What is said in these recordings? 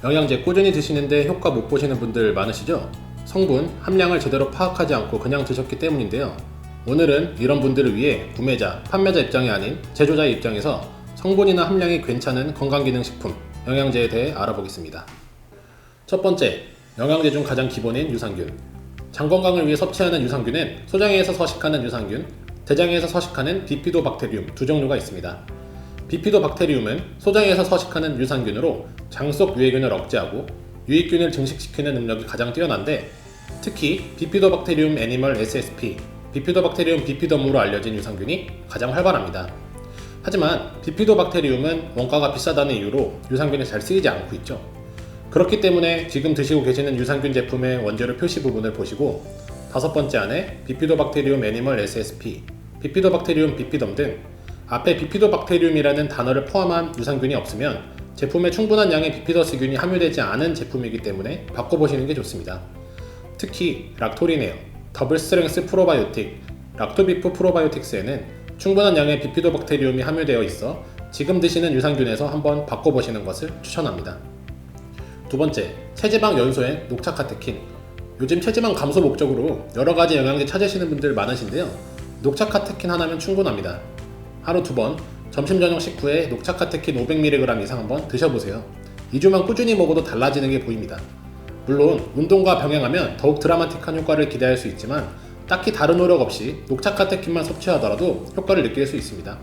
영양제 꾸준히 드시는데 효과 못 보시는 분들 많으시죠? 성분, 함량을 제대로 파악하지 않고 그냥 드셨기 때문인데요. 오늘은 이런 분들을 위해 구매자, 판매자 입장이 아닌 제조자의 입장에서 성분이나 함량이 괜찮은 건강기능식품, 영양제에 대해 알아보겠습니다. 첫 번째, 영양제 중 가장 기본인 유산균. 장 건강을 위해 섭취하는 유산균은 소장에서 서식하는 유산균, 대장에서 서식하는 비피도박테리움 두 종류가 있습니다. 비피도박테리움은 소장에서 서식하는 유산균으로 장 속 유해균을 억제하고 유익균을 증식시키는 능력이 가장 뛰어난데, 특히 비피도박테리움 애니멀 SSP, 비피도박테리움 비피덤으로 알려진 유산균이 가장 활발합니다. 하지만 비피도박테리움은 원가가 비싸다는 이유로 유산균이 잘 쓰이지 않고 있죠. 그렇기 때문에 지금 드시고 계시는 유산균 제품의 원재료 표시 부분을 보시고 다섯 번째 안에 비피도박테리움 애니멀 SSP, 비피도박테리움 비피덤 등 앞에 비피도박테리움이라는 단어를 포함한 유산균이 없으면 제품에 충분한 양의 비피더스균이 함유되지 않은 제품이기 때문에 바꿔보시는 게 좋습니다. 특히 락토리네어, 더블 스트렝스 프로바이오틱, 락토비프 프로바이오틱스에는 충분한 양의 비피도박테리움이 함유되어 있어 지금 드시는 유산균에서 한번 바꿔보시는 것을 추천합니다. 두 번째, 체지방 연소엔 녹차카테킨. 요즘 체지방 감소 목적으로 여러가지 영양제 찾으시는 분들 많으신데요. 녹차카테킨 하나면 충분합니다. 하루 2번, 점심 저녁 식후에 녹차카테킨 500mg 이상 한번 드셔보세요. 2주만 꾸준히 먹어도 달라지는 게 보입니다. 물론 운동과 병행하면 더욱 드라마틱한 효과를 기대할 수 있지만 딱히 다른 노력 없이 녹차카테킨만 섭취하더라도 효과를 느낄 수 있습니다.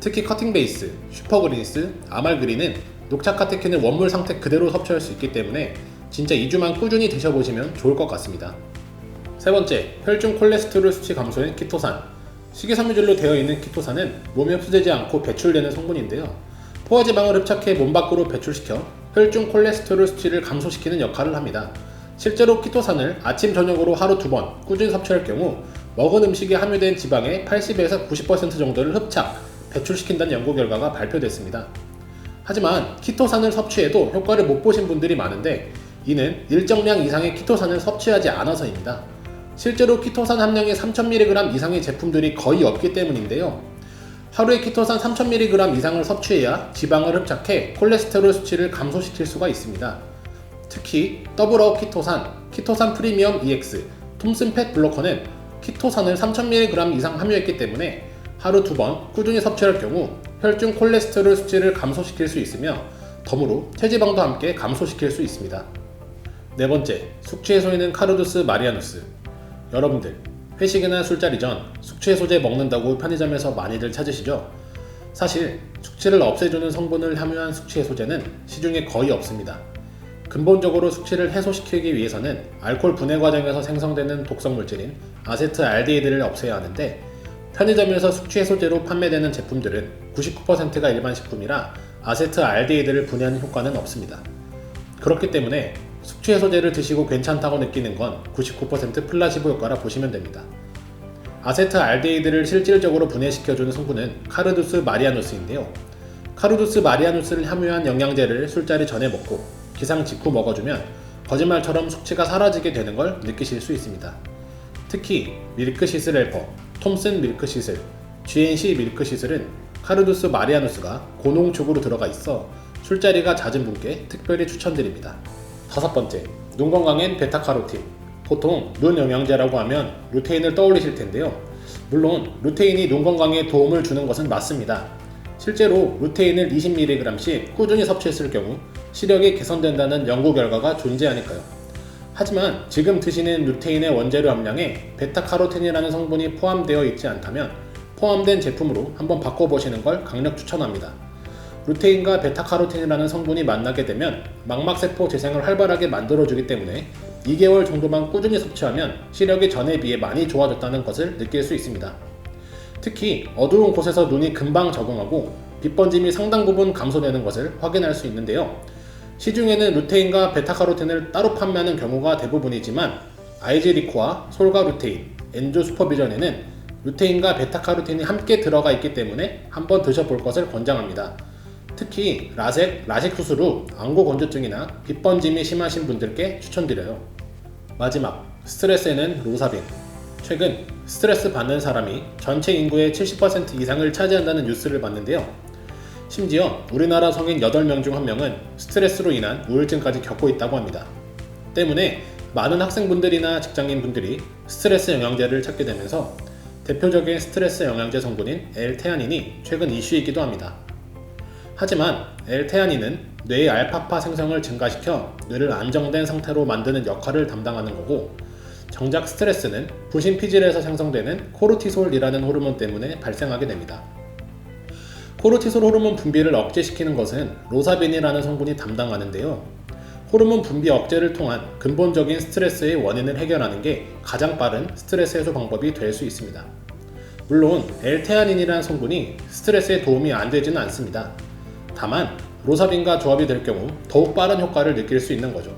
특히 커팅베이스, 슈퍼그린스, 아말그린은 녹차카테킨을 원물 상태 그대로 섭취할 수 있기 때문에 진짜 2주만 꾸준히 드셔보시면 좋을 것 같습니다. 세 번째, 혈중 콜레스테롤 수치 감소인 키토산. 식이섬유질로 되어 있는 키토산은 몸에 흡수되지 않고 배출되는 성분인데요. 포화지방을 흡착해 몸 밖으로 배출시켜 혈중 콜레스테롤 수치를 감소시키는 역할을 합니다. 실제로 키토산을 아침 저녁으로 하루 2번 꾸준히 섭취할 경우 먹은 음식에 함유된 지방의 80에서 90% 정도를 흡착, 배출시킨다는 연구 결과가 발표됐습니다. 하지만 키토산을 섭취해도 효과를 못 보신 분들이 많은데 이는 일정량 이상의 키토산을 섭취하지 않아서입니다. 실제로 키토산 함량이 3000mg 이상의 제품들이 거의 없기 때문인데요. 하루에 키토산 3000mg 이상을 섭취해야 지방을 흡착해 콜레스테롤 수치를 감소시킬 수가 있습니다. 특히 더블어우 키토산, 키토산 프리미엄 EX, 톰슨 팻 블로커는 키토산을 3000mg 이상 함유했기 때문에 하루 2번 꾸준히 섭취할 경우 혈중 콜레스테롤 수치를 감소시킬 수 있으며 덤으로 체지방도 함께 감소시킬 수 있습니다. 네 번째, 숙취해소에는 카르두스 마리아누스. 여러분들, 회식이나 술자리 전 숙취해소제 먹는다고 편의점에서 많이들 찾으시죠? 사실 숙취를 없애주는 성분을 함유한 숙취해소제는 시중에 거의 없습니다. 근본적으로 숙취를 해소시키기 위해서는 알코올 분해 과정에서 생성되는 독성물질인 아세트알데히드를 없애야 하는데, 편의점에서 숙취해소제로 판매되는 제품들은 99%가 일반 식품이라 아세트알데히드를 분해하는 효과는 없습니다. 그렇기 때문에 숙취해소제를 드시고 괜찮다고 느끼는 건 99% 플라시보 효과라 보시면 됩니다. 아세트알데히드를 실질적으로 분해시켜주는 성분은 카르두스 마리아누스인데요. 카르두스 마리아누스를 함유한 영양제를 술자리 전에 먹고 기상 직후 먹어주면 거짓말처럼 숙취가 사라지게 되는 걸 느끼실 수 있습니다. 특히 밀크시슬 헬퍼, 톰슨 밀크시슬, GNC 밀크시슬은 카르두스 마리아누스가 고농축으로 들어가 있어 술자리가 잦은 분께 특별히 추천드립니다. 다섯 번째, 눈 건강엔 베타카로틴. 보통 눈 영양제라고 하면 루테인을 떠올리실 텐데요. 물론 루테인이 눈 건강에 도움을 주는 것은 맞습니다. 실제로 루테인을 20mg씩 꾸준히 섭취했을 경우 시력이 개선된다는 연구 결과가 존재하니까요. 하지만 지금 드시는 루테인의 원재료 함량에 베타카로틴이라는 성분이 포함되어 있지 않다면 포함된 제품으로 한번 바꿔보시는 걸 강력 추천합니다. 루테인과 베타카로틴이라는 성분이 만나게 되면 망막세포 재생을 활발하게 만들어주기 때문에 2개월 정도만 꾸준히 섭취하면 시력이 전에 비해 많이 좋아졌다는 것을 느낄 수 있습니다. 특히 어두운 곳에서 눈이 금방 적응하고 빛 번짐이 상당 부분 감소되는 것을 확인할 수 있는데요. 시중에는 루테인과 베타카로틴을 따로 판매하는 경우가 대부분이지만 아이즈리코와 솔가루테인, 엔조 슈퍼비전에는 루테인과 베타카로틴이 함께 들어가 있기 때문에 한번 드셔볼 것을 권장합니다. 특히 라식 수술 후 안구 건조증이나 빛 번짐이 심하신 분들께 추천드려요. 마지막, 스트레스에는 로사빈. 최근 스트레스 받는 사람이 전체 인구의 70% 이상을 차지한다는 뉴스를 봤는데요. 심지어 우리나라 성인 8명 중 1명은 스트레스로 인한 우울증까지 겪고 있다고 합니다. 때문에 많은 학생분들이나 직장인분들이 스트레스 영양제를 찾게 되면서 대표적인 스트레스 영양제 성분인 L테아닌이 최근 이슈이기도 합니다. 하지만 L테아닌은 뇌의 알파파 생성을 증가시켜 뇌를 안정된 상태로 만드는 역할을 담당하는 거고, 정작 스트레스는 부신피질에서 생성되는 코르티솔이라는 호르몬 때문에 발생하게 됩니다. 코르티솔 호르몬 분비를 억제시키는 것은 로사빈이라는 성분이 담당하는데요. 호르몬 분비 억제를 통한 근본적인 스트레스의 원인을 해결하는 게 가장 빠른 스트레스 해소 방법이 될 수 있습니다. 물론 L테아닌이라는 성분이 스트레스에 도움이 안 되지는 않습니다. 다만 로사빈과 조합이 될 경우 더욱 빠른 효과를 느낄 수 있는 거죠.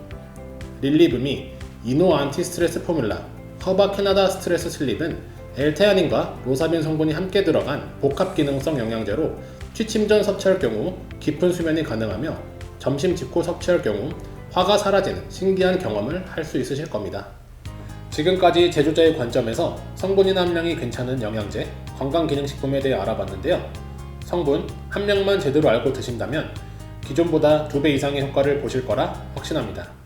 릴리브미, 이노 안티 스트레스 포뮬라, 허바 캐나다 스트레스 슬립은 L테아닌과 로사빈 성분이 함께 들어간 복합 기능성 영양제로 취침 전 섭취할 경우 깊은 수면이 가능하며 점심 직후 섭취할 경우 화가 사라지는 신기한 경험을 할 수 있으실 겁니다. 지금까지 제조자의 관점에서 성분이나 함량이 괜찮은 영양제, 건강기능식품에 대해 알아봤는데요. 성분, 함량만 제대로 알고 드신다면 기존보다 2배 이상의 효과를 보실 거라 확신합니다.